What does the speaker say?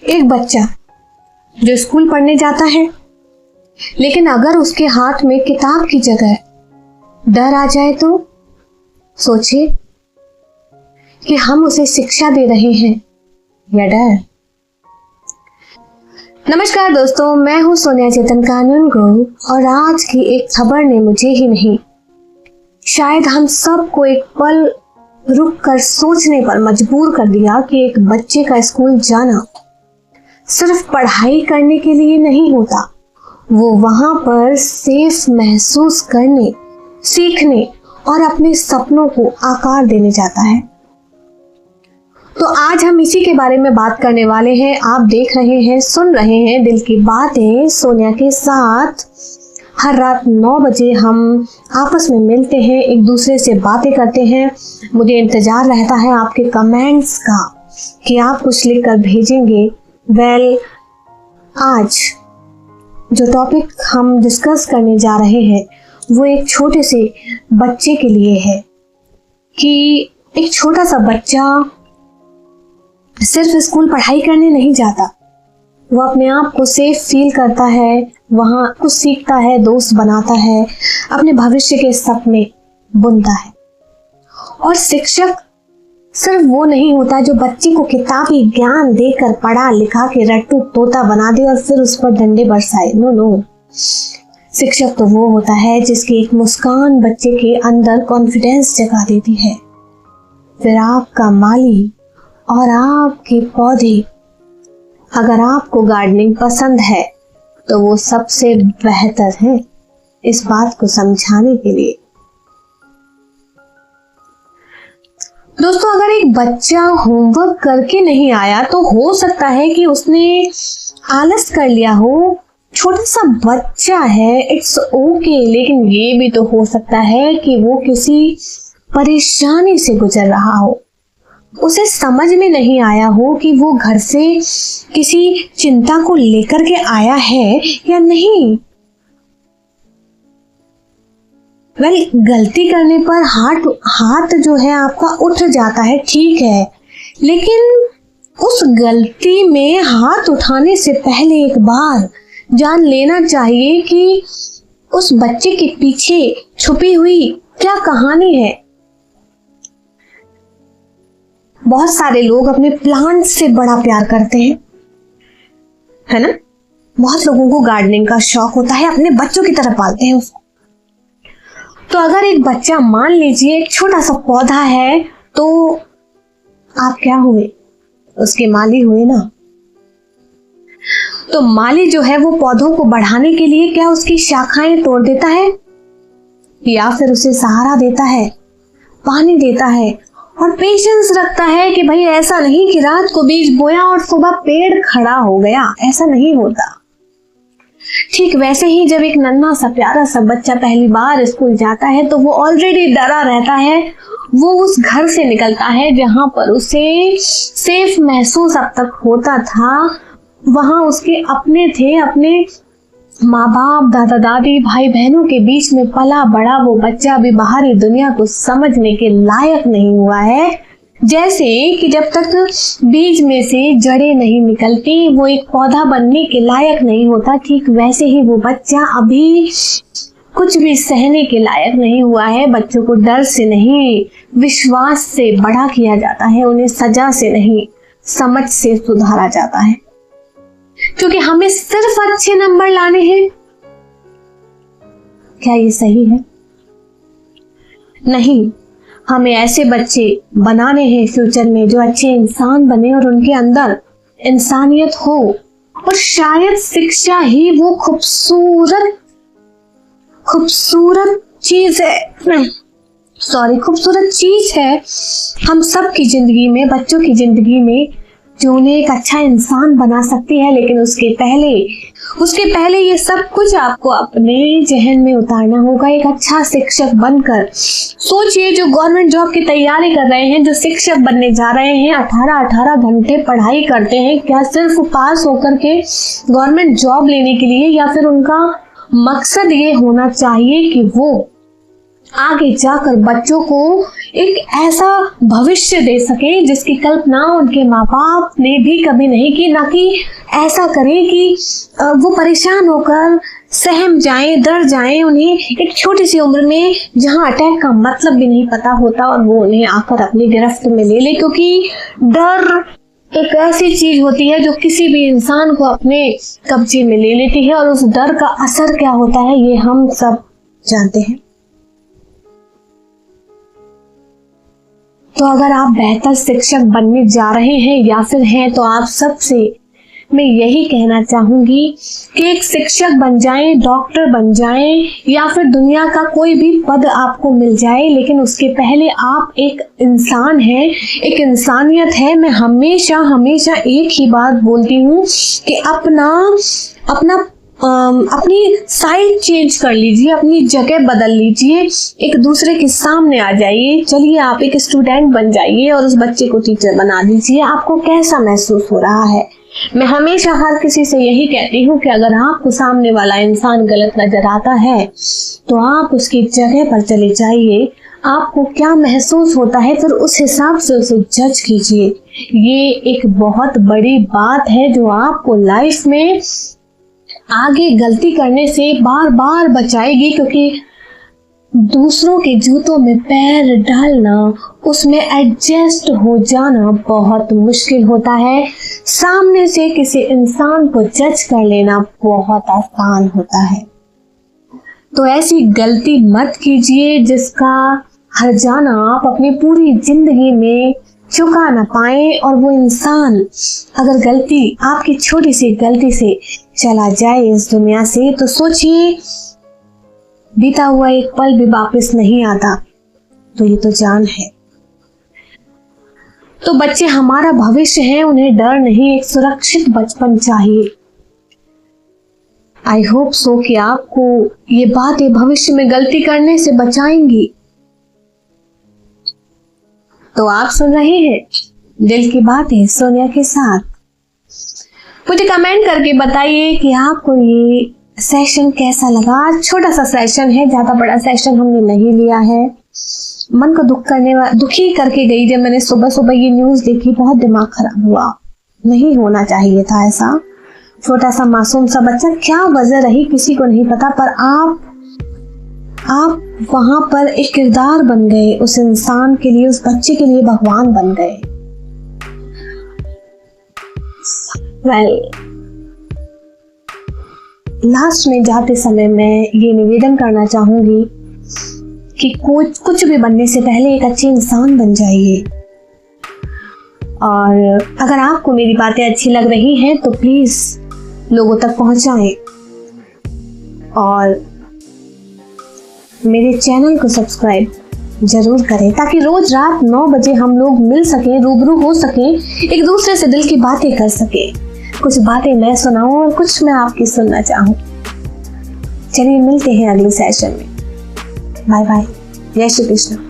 एक बच्चा जो स्कूल पढ़ने जाता है, लेकिन अगर उसके हाथ में किताब की जगह डर आ जाए तो सोचिए कि हम उसे शिक्षा दे रहे हैं या डर। नमस्कार दोस्तों, मैं हूं सोनिया चेतन कानूनगो और आज की एक खबर ने मुझे ही नहीं, शायद हम सबको एक पल रुक कर सोचने पर मजबूर कर दिया कि एक बच्चे का स्कूल जाना सिर्फ पढ़ाई करने के लिए नहीं होता, वो वहां पर सेफ महसूस करने, सीखने और अपने सपनों को आकार देने जाता है। तो आज हम इसी के बारे में बात करने वाले हैं। आप देख रहे हैं, सुन रहे हैं दिल की बातें सोनिया के साथ। हर रात 9 बजे हम आपस में मिलते हैं, एक दूसरे से बातें करते हैं। मुझे इंतजार रहता है आपके कमेंट्स का कि आप कुछ लिख कर भेजेंगे। आज जो टॉपिक हम डिस्कस करने जा रहे हैं वो एक छोटे से बच्चे के लिए है कि एक छोटा सा बच्चा सिर्फ स्कूल पढ़ाई करने नहीं जाता, वो अपने आप को सेफ फील करता है, वहाँ कुछ सीखता है, दोस्त बनाता है, अपने भविष्य के सपने बुनता है। और शिक्षक सिर्फ वो नहीं होता जो बच्चे को किताबी ज्ञान देकर पढ़ा लिखा के रट्टू तोता बना दे और फिर उस पर डंडे बरसाए। नो, शिक्षक तो वो होता है जिसकी एक मुस्कान बच्चे के अंदर कॉन्फिडेंस जगा देती है। फिर आपका माली और आपके पौधे, अगर आपको गार्डनिंग पसंद है तो वो सबसे बेहतर है इस बात को समझाने के लिए। दोस्तों, अगर एक बच्चा होमवर्क करके नहीं आया तो हो सकता है कि उसने आलस कर लिया हो। छोटा सा बच्चा है, इट्स ओके, लेकिन ये भी तो हो सकता है कि वो किसी परेशानी से गुजर रहा हो, उसे समझ में नहीं आया हो कि वो घर से किसी चिंता को लेकर के आया है या नहीं। गलती करने पर हाथ जो है आपका उठ जाता है, ठीक है, लेकिन उस गलती में हाथ उठाने से पहले एक बार जान लेना चाहिए कि उस बच्चे के पीछे छुपी हुई क्या कहानी है। बहुत सारे लोग अपने प्लांट से बड़ा प्यार करते हैं, है ना। बहुत लोगों को गार्डनिंग का शौक होता है, अपने बच्चों की तरह पालते हैं उसको। तो अगर एक बच्चा, मान लीजिए एक छोटा सा पौधा है, तो आप क्या हुए? उसके माली हुए ना। तो माली जो है वो पौधों को बढ़ाने के लिए क्या उसकी शाखाएं तोड़ देता है या फिर उसे सहारा देता है, पानी देता है और पेशेंस रखता है कि भाई ऐसा नहीं कि रात को बीज बोया और सुबह पेड़ खड़ा हो गया, ऐसा नहीं होता। ठीक वैसे ही जब एक नन्हा सा प्यारा सा बच्चा पहली बार स्कूल जाता है तो वो ऑलरेडी डरा रहता है। वो उस घर से निकलता है जहां पर उसे सेफ महसूस अब तक होता था, वहां उसके अपने थे, अपने माँ बाप, दादा दादी, भाई बहनों के बीच में पला बड़ा वो बच्चा अभी बाहरी दुनिया को समझने के लायक नहीं हुआ है। जैसे कि जब तक बीज में से जड़ें नहीं निकलती वो एक पौधा बनने के लायक नहीं होता, ठीक वैसे ही वो बच्चा अभी कुछ भी सहने के लायक नहीं हुआ है। बच्चों को डर से नहीं, विश्वास से बड़ा किया जाता है, उन्हें सजा से नहीं, समझ से सुधारा जाता है, क्योंकि हमें सिर्फ अच्छे नंबर लाने हैं। क्या ये सही है? नहीं, हमें ऐसे बच्चे बनाने हैं फ्यूचर में जो अच्छे इंसान बने और उनके अंदर इंसानियत हो। और शायद शिक्षा ही वो खूबसूरत चीज है हम सब की जिंदगी में, बच्चों की जिंदगी में, जो उन्हें एक अच्छा इंसान बना सकती है। लेकिन उसके पहले ये सब कुछ आपको अपने जहन में उतारना होगा। एक अच्छा शिक्षक बनकर सोचिए, जो गवर्नमेंट जॉब की तैयारी कर रहे हैं, जो शिक्षक बनने जा रहे हैं, 18 घंटे पढ़ाई करते हैं, क्या सिर्फ पास होकर के गवर्नमेंट जॉब लेने के लिए, या फिर उनका मकसद ये होना चाहिए कि वो आगे जाकर बच्चों को एक ऐसा भविष्य दे सके जिसकी कल्पना उनके माँ बाप ने भी कभी नहीं की। ना कि ऐसा करें कि वो परेशान होकर सहम जाएं, डर जाएं, उन्हें एक छोटी सी उम्र में जहां अटैक का मतलब भी नहीं पता होता और वो उन्हें आकर अपनी गिरफ्त में ले ले। क्योंकि डर एक ऐसी चीज होती है जो किसी भी इंसान को अपने कब्जे में ले लेती है, और उस डर का असर क्या होता है ये हम सब जानते हैं। तो अगर आप बेहतर शिक्षक बनने जा रहे हैं या फिर हैं, तो आप सबसे मैं यही कहना चाहूंगी कि एक शिक्षक बन जाएं, डॉक्टर बन जाएं, या फिर दुनिया का कोई भी पद आपको मिल जाए, लेकिन उसके पहले आप एक इंसान हैं, एक इंसानियत है। मैं हमेशा हमेशा एक ही बात बोलती हूँ कि अपनी साइड चेंज कर लीजिए, अपनी जगह बदल लीजिए, एक दूसरे के सामने आ जाइए। चलिए आप एक स्टूडेंट बन जाइए और उस बच्चे को टीचर बना दीजिए। आपको कैसा महसूस हो रहा है? मैं हमेशा हर किसी से यही कहती हूँ कि अगर आपको सामने वाला इंसान गलत नजर आता है तो आप उसकी जगह पर चले जाइए। आपको क्या महसूस होता है फिर उस हिसाब से उसे जज कीजिए। ये एक बहुत बड़ी बात है जो आपको लाइफ में आगे गलती करने से बार बार बचाएगी। क्योंकि दूसरों के जूतों में पैर डालना, उसमें एडजस्ट हो जाना बहुत मुश्किल होता है। सामने से किसी इंसान को जज कर लेना बहुत आसान होता है। तो ऐसी गलती मत कीजिए जिसका हर्जाना आप अपनी पूरी जिंदगी में चुका ना पाए। और वो इंसान अगर गलती आपकी छोटी सी गलती से चला जाए इस दुनिया से, तो सोचिए बीता हुआ एक पल भी वापस नहीं आता। तो ये तो जान है। तो बच्चे हमारा भविष्य है, उन्हें डर नहीं, एक सुरक्षित बचपन चाहिए। आई होप सो कि आपको ये बातें भविष्य में गलती करने से बचाएंगी। तो आप सुन रहे हैं दिल की बातें सोनिया के साथ। मुझे कमेंट करके बताइए कि आपको ये सेशन कैसा लगा। छोटा सा सेशन है, ज्यादा बड़ा सेशन हमने नहीं लिया है। मन को दुखी करके गई जब मैंने सुबह सुबह ये न्यूज देखी। बहुत दिमाग खराब हुआ, नहीं होना चाहिए था ऐसा। छोटा सा मासूम सा बच्चा, क्या वजह रही किसी को नहीं पता, पर आप वहां पर एक किरदार बन गए। उस इंसान के लिए, उस बच्चे के लिए भगवान बन गए। लास्ट में जाते समय मैं ये निवेदन करना चाहूंगी कि कुछ भी बनने से पहले एक अच्छे इंसान बन जाइए। और अगर आपको मेरी बातें अच्छी लग रही हैं तो प्लीज लोगों तक पहुंचाएं और मेरे चैनल को सब्सक्राइब जरूर करें, ताकि रोज रात 9 बजे हम लोग मिल सकें, रूबरू हो सकें, एक दूसरे से दिल की बातें कर सकें। कुछ बातें मैं सुनाऊं और कुछ मैं आपकी सुनना चाहूं। चलिए मिलते हैं अगले सेशन में। Bye bye. जय श्री कृष्ण।